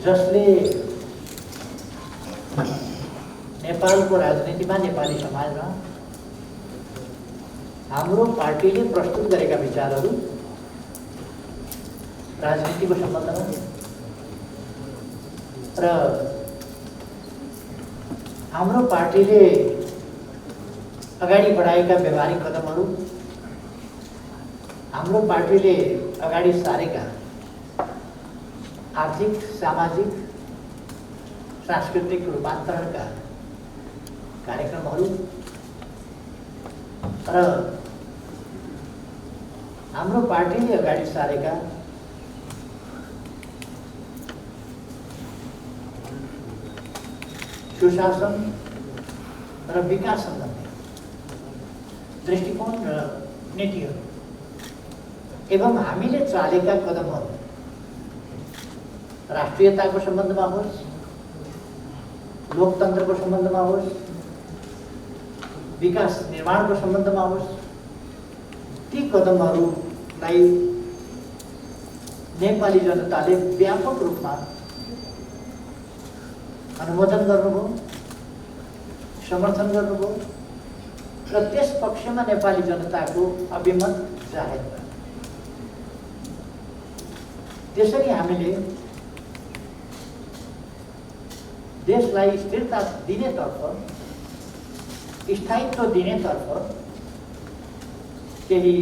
जसले नेपालको राजनीतिमा, नेपाली समाजमा हाम्रो पार्टीले प्रस्तुत गरेका विचारहरू राजनीतिको सम्बन्धमा र हाम्रो पार्टीले अगाडि बढाएका व्यवहारिक कदमहरू, हाम्रो पार्टीले अगाडि सारेका आर्थिक, सामाजिक, सांस्कृतिक रूपान्तरणका कार्यक्रमहरू र हाम्रो पार्टीले अगाडि सारेका सुशासन र विकास सम्बन्धी दृष्टिकोण र नीतिहरू एवं हामीले चालेका कदमहरू राष्ट्रियताको सम्बन्धमा होस्, लोकतन्त्रको सम्बन्धमा होस्, विकास निर्माणको सम्बन्धमा होस्, ती कदमहरूलाई नेपाली जनताले व्यापक रूपमा अनुमोदन गर्नुभयो, समर्थन गर्नुभयो र त्यस पक्षमा नेपाली जनताको अभिमत जाहेर भयो। त्यसरी हामीले देशलाई स्थिरता दिनेतर्फ, स्थायित्व दिनेतर्फ केही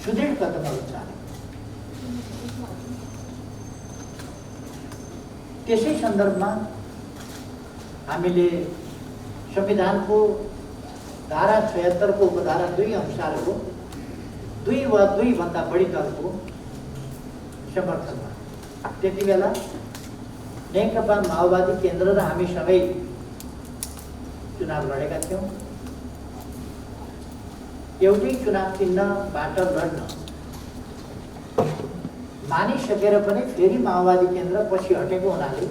सुदृढ कदमहरू चाले। त्यसै सन्दर्भमा हामीले संविधानको धारा 76 को उपधारा 2 अनुसारको 2 वा 2 भन्दा बढी दलको समर्थनमा त्यति बेला नेकपा माओवादी केन्द्र र हामी सबै चुनाव लडेका थियौँ। एउटै चुनाव चिन्हबाट लड्न मानिसकेर पनि फेरि माओवादी केन्द्र पछि हटेको हुनाले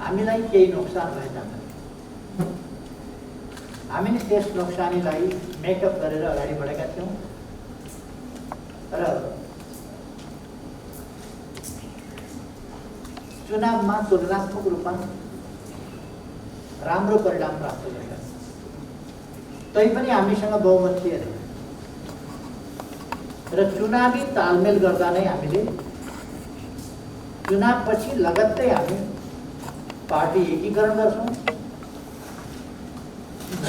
हामीलाई केही नोक्सान भए तापनि हामीले त्यस नोक्सानीलाई मेकअप गरेर अगाडि बढेका थियौँ र चुनावमा तुलनात्मक रूपमा राम्रो परिणाम प्राप्त गरेका छौँ। तैपनि हामीसँग बहुमत थिएन र चुनावी तालमेल गर्दा नै हामीले चुनावपछि लगत्तै हामी पार्टी एकीकरण गर्छौँ।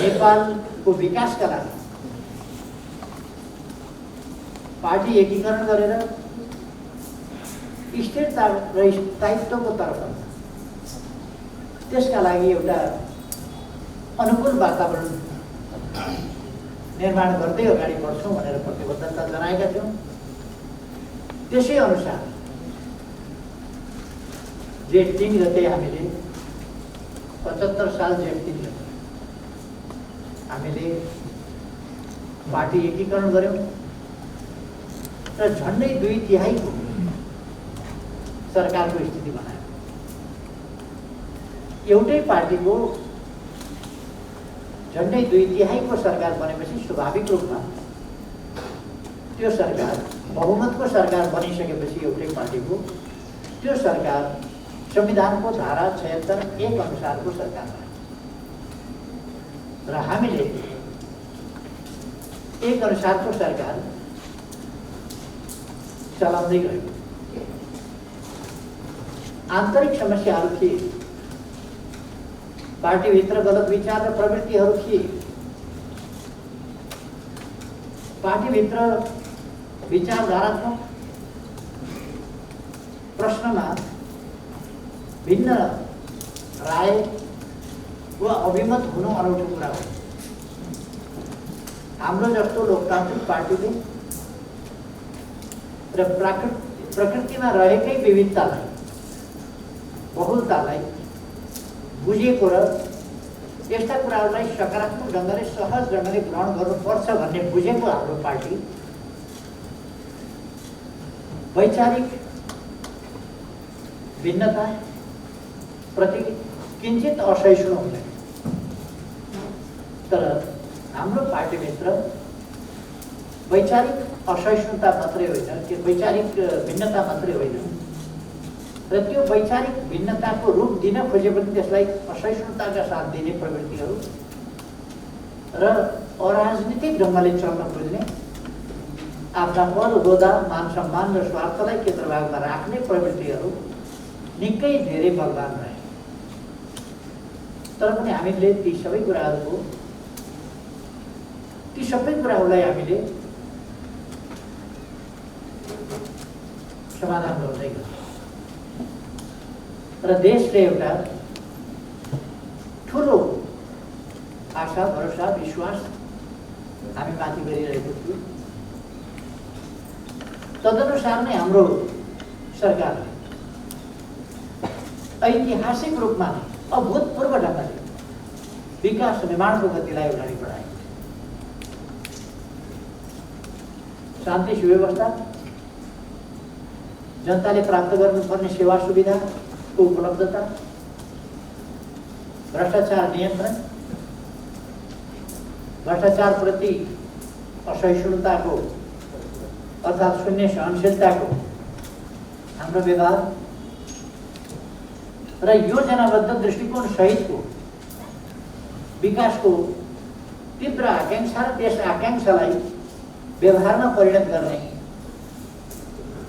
नेपालको विकासका लागि पार्टी एकीकरण गरेर स्थिरता र स्थायित्वको तर्फ त्यसका लागि एउटा अनुकूल वातावरण निर्माण गर्दै अगाडि बढ्छौँ भनेर प्रतिबद्धता जनाएका थियौँ। त्यसै अनुसार जेठ 3 गते हामीले 75 साल जेठ 3 गते हामीले पार्टी एकीकरण गर्यौँ र झन्डै 2/3 सरकारको स्थिति बनायो। एउटै पार्टीको झन्डै 2/3 सरकार बनेपछि स्वाभाविक रूपमा त्यो सरकार बहुमतको सरकार बनिसकेपछि एउटै पार्टीको त्यो सरकार संविधानको धारा 76(1) अनुसारको सरकार भयो र हामीले एक अनुसारको सरकार चलाउँदै गयौँ। आन्तरिक समस्याहरू थिए, पार्टीभित्र गलत विचार र प्रवृत्तिहरू थिए, पार्टीभित्र विचारधारात्मक प्रश्नमा भिन्न राय वा अभिमत हुनु अनौठो कुरा हो। हाम्रो जस्तो लोकतान्त्रिक पार्टीले र प्रकृतिमा रहेकै विविधतालाई, बहुलतालाई बुझेको र यस्ता कुराहरूलाई सकारात्मक ढङ्गले, सहज ढङ्गले ग्रहण गर्नुपर्छ भन्ने बुझेको हाम्रो पार्टी वैचारिक भिन्नता प्रति किञ्चित असहिष्णु हुँदैन। तर हाम्रो पार्टीभित्र वैचारिक असहिष्णुता मात्रै होइन, त्यो वैचारिक भिन्नता मात्रै होइन, र त्यो वैचारिक भिन्नताको रूप दिन खोजे पनि त्यसलाई असहिष्णुताका साथ दिने प्रवृत्तिहरू र अराजनीतिक ढङ्गले चल्न खोज्ने आफ्ना पद होदा मान सम्मान र स्वार्थलाई केन्द्रभागमा राख्ने प्रवृत्तिहरू निकै धेरै बलवान रहे। तर पनि हामीले ती सबै कुराहरूलाई हामीले समाधान गर्दै गयौँ र देशले एउटा ठुलो आशा भरोसा विश्वास हामी माथि गरिरहेको थियो। तदनुसार नै हाम्रो सरकारले ऐतिहासिक रूपमा अभूतपूर्व ढङ्गले विकास निर्माणको गतिलाई अगाडि बढायो। शान्ति सुव्यवस्था, जनताले प्राप्त गर्नुपर्ने सेवा सुविधाको उपलब्धता, भ्रष्टाचार नियन्त्रण, भ्रष्टाचारप्रति असहिष्णुताको अर्थात् शून्य सहनशीलताको हाम्रो व्यवहार र योजनाबद्ध दृष्टिकोण सहितको विकासको तीव्र आकांक्षा र त्यस आकांक्षालाई व्यवहारमा परिणत गर्ने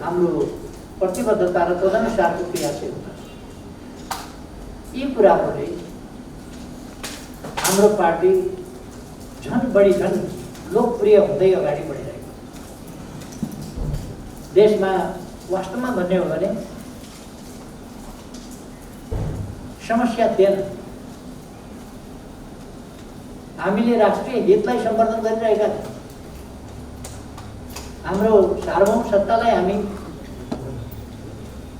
हाम्रो प्रतिबद्धता र तदनुसारको क्रियाशीलता, यी कुराहरूले हाम्रो पार्टी झन लोकप्रिय हुँदै अगाडि बढिरहेको। देशमा वास्तवमा भन्ने हो भने समस्या थिएन। हामीले राष्ट्रिय हितलाई सम्वर्धन गरिरहेका थियौँ। हाम्रो सार्वभौम सत्तालाई हामी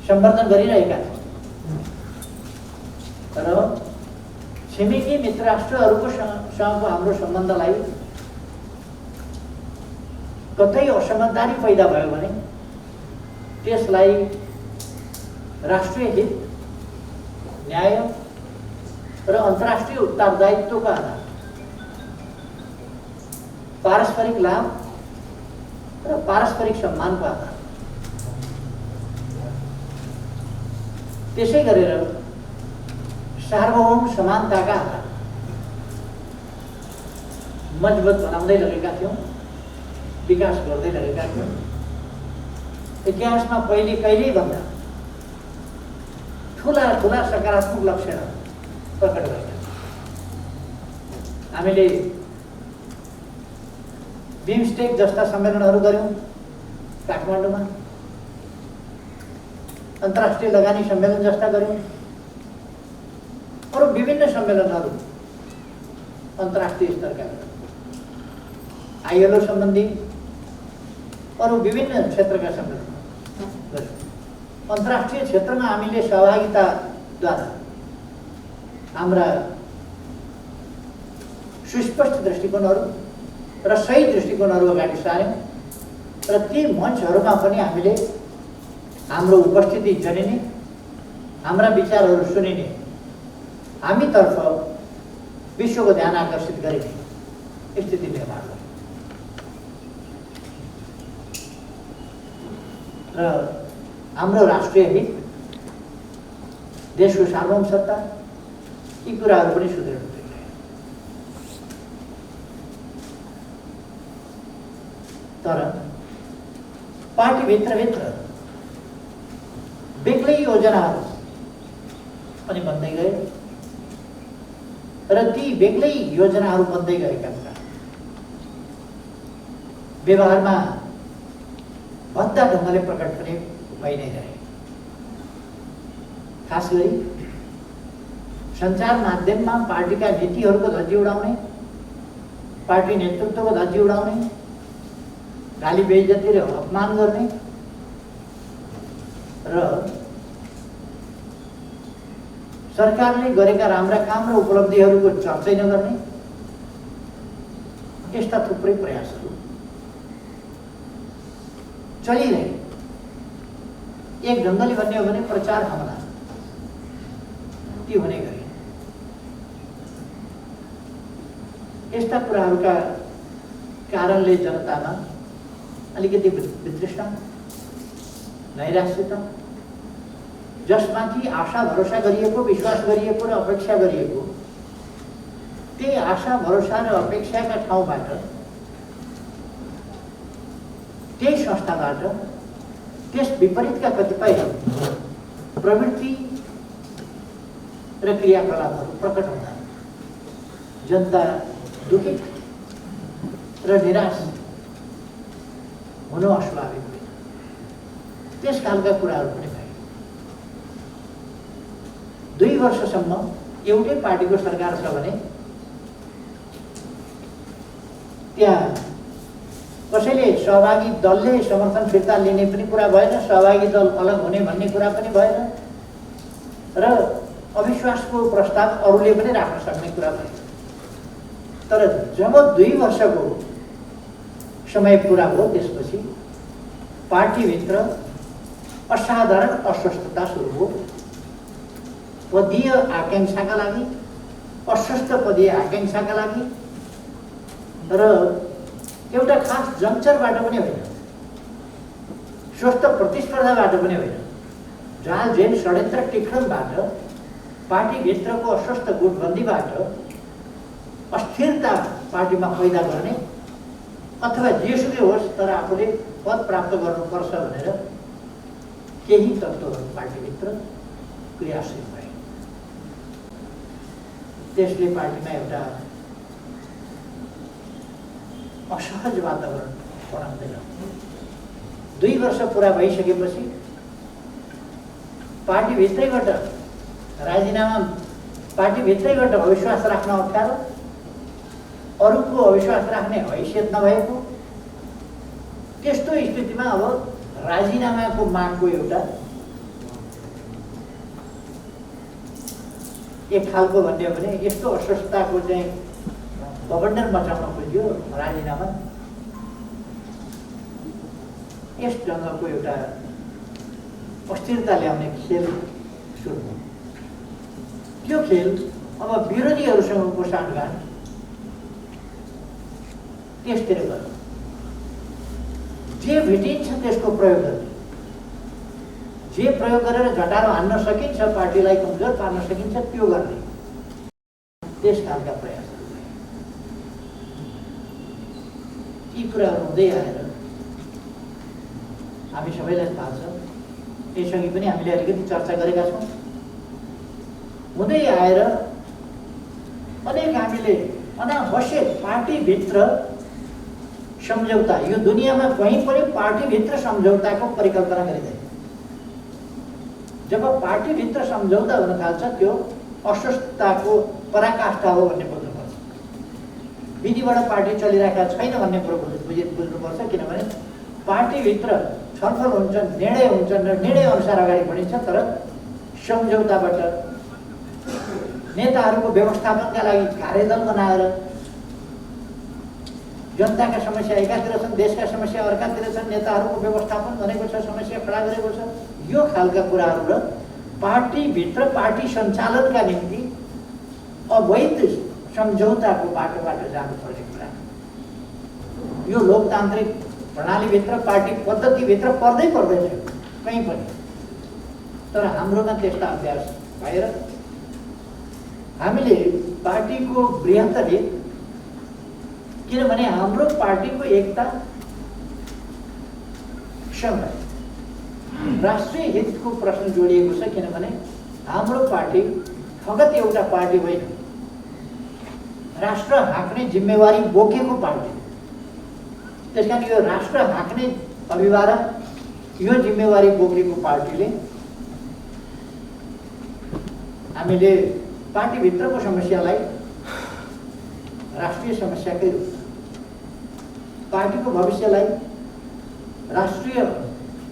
सम्वर्धन गरिरहेका थियौँ र छिमेकी मित्र राष्ट्रहरूको सँगको हाम्रो सम्बन्धलाई कतै असमझदारी पैदा भयो भने त्यसलाई राष्ट्रिय हित, न्याय र अन्तर्राष्ट्रिय उत्तरदायित्वको आधार, पारस्परिक लाभ र पारस्परिक सम्मानको आधार, त्यसै गरेर सार्वभौम समानताका आधार मजबुत बनाउँदै लगेका थियौँ, विकास गर्दै लगेका थियौँ। इतिहासमा कहिल्यै भन्दा ठुला सकारात्मक लक्षणहरू प्रकट भएका। हामीले बिमस्टेक जस्ता सम्मेलनहरू गऱ्यौँ काठमाडौँमा, अन्तर्राष्ट्रिय लगानी सम्मेलन जस्ता गऱ्यौँ, अरू विभिन्न सम्मेलनहरू अन्तर्राष्ट्रिय स्तरका, ILO सम्बन्धी अरू विभिन्न क्षेत्रका सम्मेलन गऱ्यौँ। अन्तर्राष्ट्रिय क्षेत्रमा हामीले सहभागिताद्वारा हाम्रा सुस्पष्ट दृष्टिकोणहरू र सही दृष्टिकोणहरू अगाडि सार्यौँ र ती मञ्चहरूमा पनि हामीले हाम्रो उपस्थिति जनिने, हाम्रा विचारहरू सुनिने, हामीतर्फ विश्वको ध्यान आकर्षित गरिने स्थिति निर्माण गर्यो र हाम्रो राष्ट्रिय हित, देशको सार्वभौम सत्ता, यी कुराहरू पनि सुदृढ हुँदै गए। तर पार्टीभित्र बेग्लै योजनाहरू पनि बन्दै गए र ती बेग्लै योजनाहरू बन्दै गएका कुरा व्यवहारमा भद्दा ढङ्गले प्रकट पनि भइ नै रहे। खास गरी सञ्चार माध्यममा पार्टीका नीतिहरूको धज्जी उडाउने, पार्टी नेतृत्वको धज्जी उडाउने, गाली बेइज्जती र अपमान गर्ने र सरकारले गरेका राम्रा काम र उपलब्धिहरूको चर्चै नगर्ने, यस्ता थुप्रै प्रयासहरू चलिरहे। एक ढङ्गले भन्ने हो भने प्रचार हमला ती हुने गरे। यस्ता कुराहरूका कारणले जनतामा अलिकति वितृष्णा, नैराश्यता जसमाथि आशा भरोसा गरिएको, विश्वास गरिएको र अपेक्षा गरिएको, त्यही आशा भरोसा र अपेक्षाका ठाउँबाट, त्यही संस्थाबाट त्यस विपरीतका कतिपय प्रवृत्ति र क्रियाकलापहरू प्रकट हुँदा जनता दुखित र निराश हुनु अस्वाभाविक होइन। त्यस खालका कुराहरू पनि भए। 2 वर्षसम्म एउटै पार्टीको सरकार छ भने त्यहाँ कसैले सहभागी दलले समर्थन फिर्ता लिने पनि कुरा भएन, सहभागी दल अलग हुने भन्ने कुरा पनि भएन र अविश्वासको प्रस्ताव अरूले पनि राख्न सक्ने कुरा भएन। तर जब 2 वर्षको समय पुरा भयो त्यसपछि पार्टीभित्र असाधारण अस्वस्थता सुरु भयो। पदीय आकांक्षाका लागि, अस्वस्थ पदीय आकांक्षाका लागि र एउटा खास जङ्क्चरबाट पनि होइन, स्वस्थ प्रतिस्पर्धाबाट पनि होइन, जालझेल षड्यन्त्र टिक्रणबाट, पार्टीभित्रको अस्वस्थ गुटबन्दीबाट अस्थिरता पार्टीमा पैदा गर्ने अथवा जेसुकै होस् तर आफूले पद प्राप्त गर्नुपर्छ भनेर केही तत्त्वहरू पार्टीभित्र क्रियाशील भए। त्यसले पार्टीमा एउटा असहज वातावरण बनाउँदै गयो। 2 वर्ष पुरा भइसकेपछि पार्टीभित्रैबाट राजीनामा, पार्टीभित्रैबाट अविश्वास राख्न अप्ठ्यारो, अरूको अविश्वास राख्ने हैसियत नभएको, त्यस्तो स्थितिमा अब राजीनामाको मागको एउटा एक खालको भन्यो भने यस्तो अस्वस्थताको चाहिँ बबन्डर मचाउन खोज्यो राजीनामा। यस ढङ्गको एउटा अस्थिरता ल्याउने खेल सुरु भयो। त्यो खेल अब विरोधीहरूसँगको साँठगाँठ त्यसतिर गर्नु, जे भेटिन्छ त्यसको प्रयोग गर्ने, जे प्रयोग गरेर झटारो हान्न सकिन्छ, पार्टीलाई कमजोर पार्न सकिन्छ त्यो गर्ने, त्यस खालका प्रयासहरू भए। यी कुराहरू हुँदै आएर हामी सबैलाई थाहा छ, यसअघि पनि हामीले अलिकति चर्चा गरेका छौँ। हुँदै आएर अनेक हामीले अनावश्यक पार्टीभित्र सम्झौता, यो दुनियाँमा कहीँ पनि पार्टीभित्र सम्झौताको परिकल्पना गरिँदैन। जब पार्टीभित्र सम्झौता हुन थाल्छ त्यो अस्वस्थताको पराकाष्ठा हो भन्ने बुझ्नुपर्छ। विधिबाट पार्टी चलिरहेका छैन भन्ने कुरो बुझ्नुपर्छ। किनभने पार्टीभित्र छलफल हुन्छ, निर्णय हुन्छन् र निर्णय अनुसार अगाडि बढिन्छ, तर सम्झौताबाट नेताहरूको व्यवस्थापनका लागि कार्यदल बनाएर जनताका समस्या एकातिर छन्, देशका समस्या अर्कातिर छन्, नेताहरूको व्यवस्थापन भनेको छ, समस्या खडा गरेको छ, यो खालका कुराहरू र पार्टीभित्र पार्टी सञ्चालनका निम्ति अवैध सम्झौताको बाटोबाट जानुपर्ने कुरा, यो लोकतान्त्रिक प्रणालीभित्र पार्टी पद्धतिभित्र पर्दैन कहीँ पनि। तर हाम्रोमा त्यस्ता अभ्यास भएर हामीले पार्टीको बृहत्तले, किनभने हाम्रो पार्टीको एकता सँग राष्ट्रिय हितको प्रश्न जोडिएको छ। किनभने हाम्रो पार्टी फगत एउटा पार्टी होइन, राष्ट्र हाँक्ने जिम्मेवारी बोकेको पार्टी। त्यसकारण यो राष्ट्र हाँक्ने अभिभावक, यो जिम्मेवारी बोकेको पार्टीले हामीले पार्टीभित्रको समस्यालाई राष्ट्रिय समस्याकै रूपमा, पार्टीको भविष्यलाई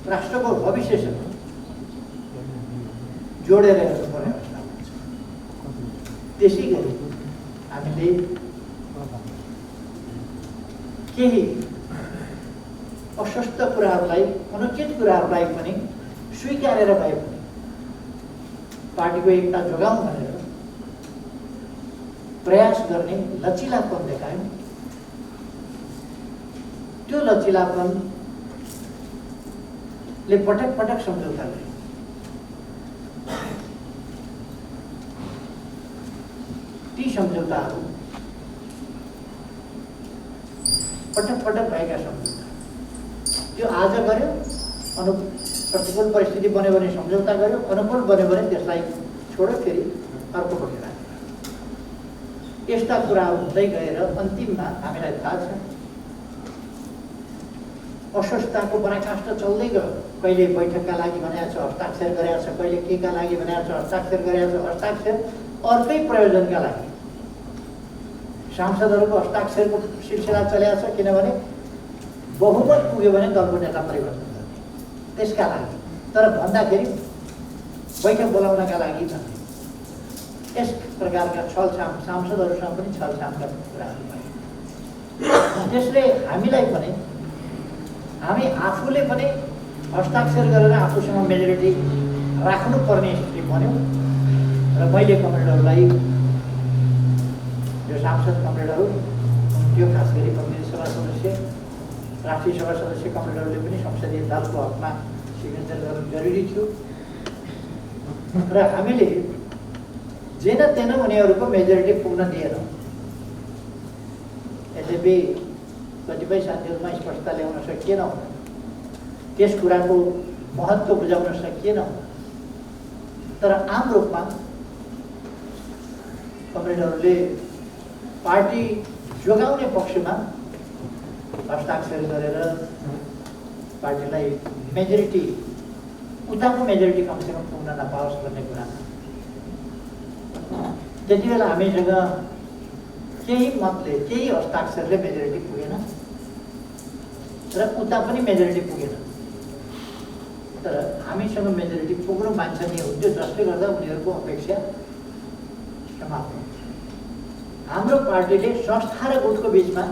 राष्ट्रको भविष्यसँग जोडेर हेर्नुपर्ने अवस्था हुन्छ। त्यसै गरी हामीले केही अस्वस्थ कुराहरूलाई, अनुचित कुराहरूलाई पनि स्वीकारेर भए पनि पार्टीको एकता जोगाउँ भनेर प्रयास गर्ने लचिलापन देखायौँ। त्यो लचिलापनले पटक पटक सम्झौता गर्यो। सम्झौताहरू पटक पटक भएका सम्झौता, त्यो आज गर्यो, प्रतिकूल परिस्थिति बन्यो भने सम्झौता गर्यो, अनुकूल बन्यो भने त्यसलाई छोड्यो, फेरि अर्को पट्टि राख्यो। यस्ता कुराहरू हुँदै गएर अन्तिममा हामीलाई थाहा छ अस्वस्थताको पराकाष्ठ चल्दै गयो। कहिले बैठकका लागि भनेको छ हस्ताक्षर गरेको छ, कहिले केका लागि भनेको छ हस्ताक्षर गरेको छ, हस्ताक्षर अर्कै प्रयोजनका लागि सांसदहरूको हस्ताक्षरको सिलसिला चलेको छ, किनभने बहुमत पुग्यो भने दलको नेता परिवर्तन गर्ने त्यसका लागि, तर भन्दाखेरि बैठक बोलाउनका लागि भन्ने यस प्रकारका छलछाम सांसदहरूसँग पनि छलछामका कुराहरू भए। त्यसले हामीलाई पनि हामी आफूले पनि हस्ताक्षर गरेर आफूसँग मेजोरिटी राख्नुपर्ने स्थिति बन्यो र मैले कमरेडहरूलाई, जो सांसद कमरेडहरू त्यो खास गरी प्रतिनिधि सभा सदस्य, राष्ट्रिय सभा सदस्य कमरेडहरूले पनि संसदीय दलको हकमा सिग्नेचर गर्नु जरुरी थियो र हामीले जेन तेन उनीहरूको मेजोरिटी पुग्न दिएर, यद्यपि कतिपय साथीहरूमा स्पष्टता ल्याउन सकिएन, त्यस कुराको महत्त्व बुझाउन सकिएन, तर आम रूपमा कमरेडहरूले पार्टी जोगाउने पक्षमा हस्ताक्षर गरेर पार्टीलाई मेजोरिटी, उताको मेजोरिटी कमसेकम पुग्न नपाओस् भन्ने कुरामा त्यति बेला हामीसँग केही मतले, केही हस्ताक्षरले मेजोरिटी पुगेन र उता पनि मेजोरिटी पुगेन, तर हामीसँग मेजोरिटी पुग्नु वाञ्छनीय हुन्थ्यो, जसले गर्दा उनीहरूको अपेक्षा समाप्त हुन्छ। हाम्रो पार्टीले संस्था र गुटको बिचमा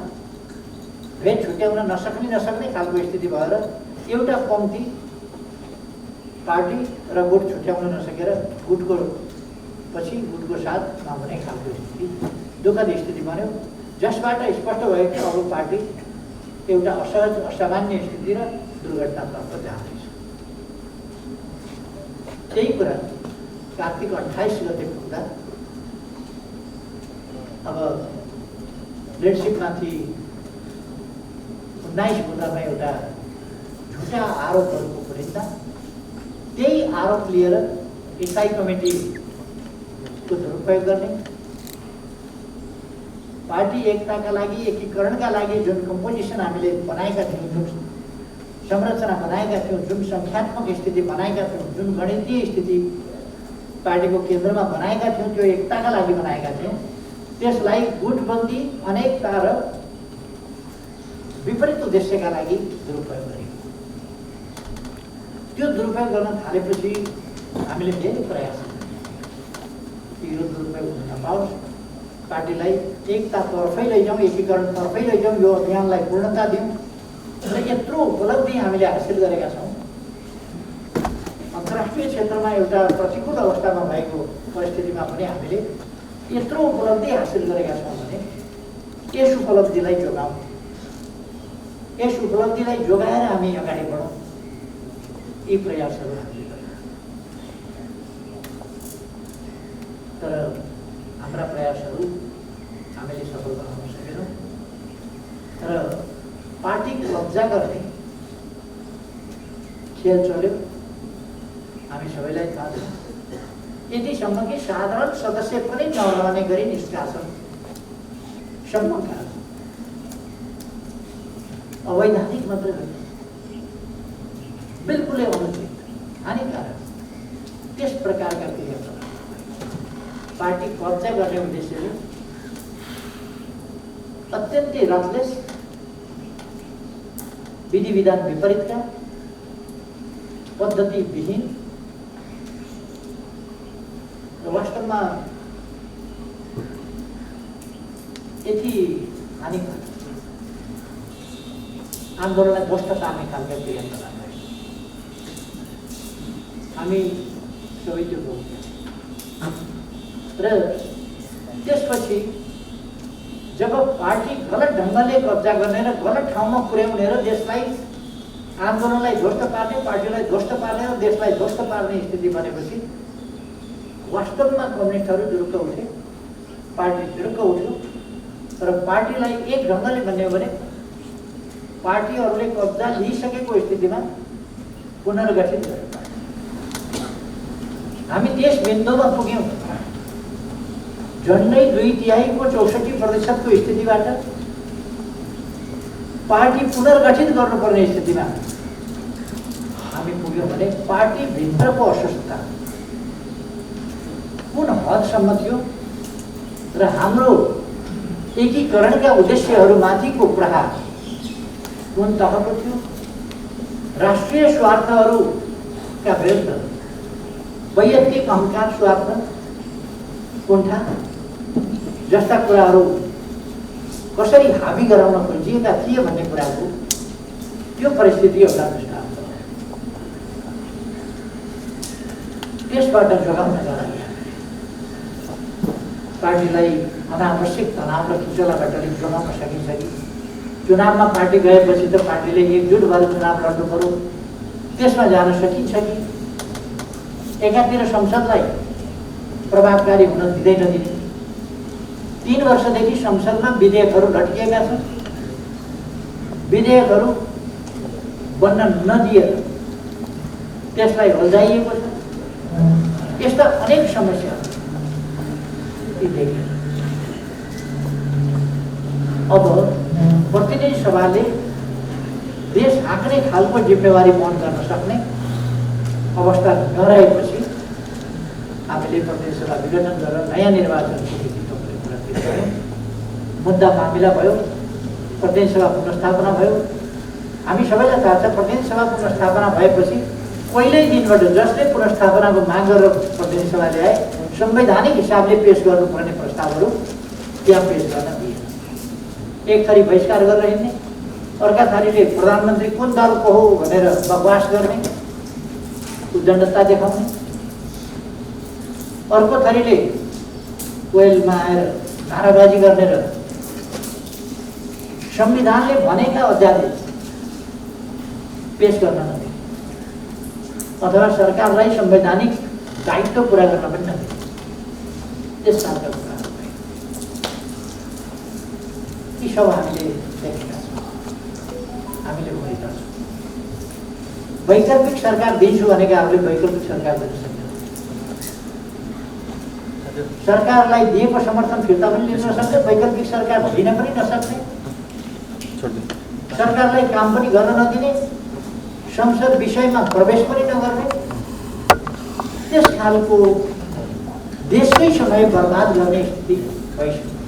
भेद छुट्याउन नसक्ने खालको स्थिति भएर एउटा पङ्क्ति पार्टी र गुट छुट्याउन नसकेर गुटको पछि गुटको साथ नहुने खालको स्थिति, दुःखद स्थिति बन्यो, जसबाट स्पष्ट भयो कि अब पार्टी एउटा असहज, असामान्य स्थिति र दुर्घटनातर्फ जाँदैछ। त्यही कुरा कार्तिक 28 गते पुग्दा अब लिडरसिपमाथि 19 बुँदामा एउटा झुटा आरोपहरूको पुरिन्दा, त्यही आरोप लिएर स्थायी कमिटीको दुरुपयोग गर्ने, पार्टी एकताका लागि, एकीकरणका लागि जुन कम्पोजिसन हामीले बनाएका थियौँ, जुन संरचना बनाएका थियौँ, जुन सङ्ख्यात्मक स्थिति बनाएका थियौँ, जुन गणितीय स्थिति पार्टीको केन्द्रमा बनाएका थियौँ, त्यो एकताका लागि बनाएका थियौँ, त्यसलाई गुटबन्दी, अनेकता र विपरीत उद्देश्यका लागि दुरुपयोग गरियो। त्यो दुरुपयोग गर्न थालेपछि हामीले धेरै प्रयास गर्यौँ यो दुरुपयोग हुन नपाओस्, पार्टीलाई एकतातर्फै लैजाउँ, एकीकरणतर्फै लैजाउँ, यो अभियानलाई पूर्णता दिउँ र यत्रो उपलब्धि हामीले हासिल गरेका छौँ। अन्तर्राष्ट्रिय क्षेत्रमा एउटा प्रतिकूल अवस्थामा भएको परिस्थितिमा पनि हामीले यत्रो उपलब्धि हासिल गरेका छौँ भने यस उपलब्धिलाई जोगाउँ, यस उपलब्धिलाई जोगाएर हामी अगाडि बढौँ, यी प्रयासहरू हामीले गर्यौँ। तर हाम्रा प्रयासहरू हामीले सफल बनाउन सकेनौँ र पार्टी कब्जा गर्ने खेल चल्यो। हामी सबैलाई थाहा छ, यतिसम्म कि साधारण सदस्य पनि नरहने गरी निष्कासन सम्मका अवैधानिक मात्रै होइन, बिल्कुलै अनुचित, हानिकारक त्यस प्रकारका क्रियाकलाप पार्टी कब्जा गर्ने उद्देश्यले अत्यन्तै रथलेस, विधि विधान विपरीतका, पद्धति विहीन र वास्तवमा यति हानिकारक आन्दोलनलाई ध्वस्त पार्ने खालका क्रियाकलाप भयो। हामी सबै त्यो भोग्यौँ र त्यसपछि जब पार्टी गलत ढङ्गले कब्जा गर्ने र गलत ठाउँमा पुर्याउने र देशलाई, आन्दोलनलाई ध्वस्त पार्ने, पार्टीलाई ध्वस्त पार्ने र देशलाई ध्वस्त पार्ने स्थिति बनेपछि वास्तवमा कम्युनिस्टहरू जुरुक्क उठे पार्टी चुरुक्क उठ्यो र पार्टीलाई एक ढङ्गले भन्ने हो भने पार्टीहरूले कब्जा लिइसकेको स्थितिमा पुनर्गठित गर्यो। हामी त्यस बिन्दुमा पुग्यौँ झन्डै 2/3 64% स्थितिबाट पार्टी पुनर्गठित गर्नुपर्ने स्थितिमा हामी पुग्यौँ भने पार्टीभित्रको अस्वस्थता कुन हदसम्म थियो र हाम्रो एकीकरणका उद्देश्यहरूमाथिको प्रहार कुन तहको थियो, राष्ट्रिय स्वार्थहरूका विरुद्ध वैयक्तिक अहङ्कार स्वार्थ कुण्ठा जस्ता कुराहरू कसरी हावी गराउन खोजिएका थिए भन्ने कुराको त्यो परिस्थिति एउटा दृष्टान्त हो। त्यसबाट जोगाउनका लागि पार्टीलाई अनावश्यक तनाव र खिचलाबाट जोगाउन सकिन्छ कि चुनावमा पार्टी गएपछि त पार्टीले एकजुट भएर चुनाव लड्नु पर्यो, त्यसमा जान सकिन्छ कि एकातिर संसदलाई प्रभावकारी हुन दिँदै नदिने 3 वर्षदेखि संसदमा विधेयकहरू लटकिएका छन्, विधेयकहरू बन्न नदिएर त्यसलाई हल्जाइएको छ। यस्ता अनेक समस्याहरू देखिए। अब प्रतिनिधि सभाले देश हाँक्ने खालको जिम्मेवारी वहन गर्न सक्ने अवस्था नरहेपछि हामीले प्रतिनिधि सभा विघटन गरेर नयाँ निर्वाचनको मुद्दा मामिला भयो, प्रतिनिधि सभा पुनर्स्थापना भयो। हामी सबैलाई थाहा छ प्रतिनिधि सभा पुनर्स्थापना भएपछि पहिल्यै दिनबाट जसले पुनर्स्थापनाको माग गरेर प्रतिनिधि सभा ल्याए संवैधानिक हिसाबले पेश गर्नुपर्ने प्रस्तावहरू त्यहाँ पेश गर्न दिएन। एक थरी बहिष्कार गरेर हिँड्ने, अर्का थरीले प्रधानमन्त्री कुन दलको हो भनेर बकवास गर्ने, उद्दण्डता देखाउने, अर्को थरीले कोइलमा आएर नाराबाजी गर्ने र संविधानले भनेका अध्यादेश पेश गर्न नदिने अथवा सरकारलाई संवैधानिक दायित्व पुरा गर्न पनि नदिने, त्यस खालका कुराहरू भए। यी सब हामीले देखेका छौँ, हामीले भएका छौँ। वैकल्पिक सरकार दिन्छु भनेकाहरूले वैकल्पिक सरकार दिन सक्दैन। सरकारलाई दिएको समर्थन फिर्ता पनि लिन नसक्ने, वैकल्पिक सरकार दिन पनि नसक्ने, सरकारलाई काम पनि गर्न नदिने, संसद विषयमा प्रवेश पनि नगर्ने, त्यस खालको देशकै समय बर्बाद गर्ने स्थिति भइसक्यो।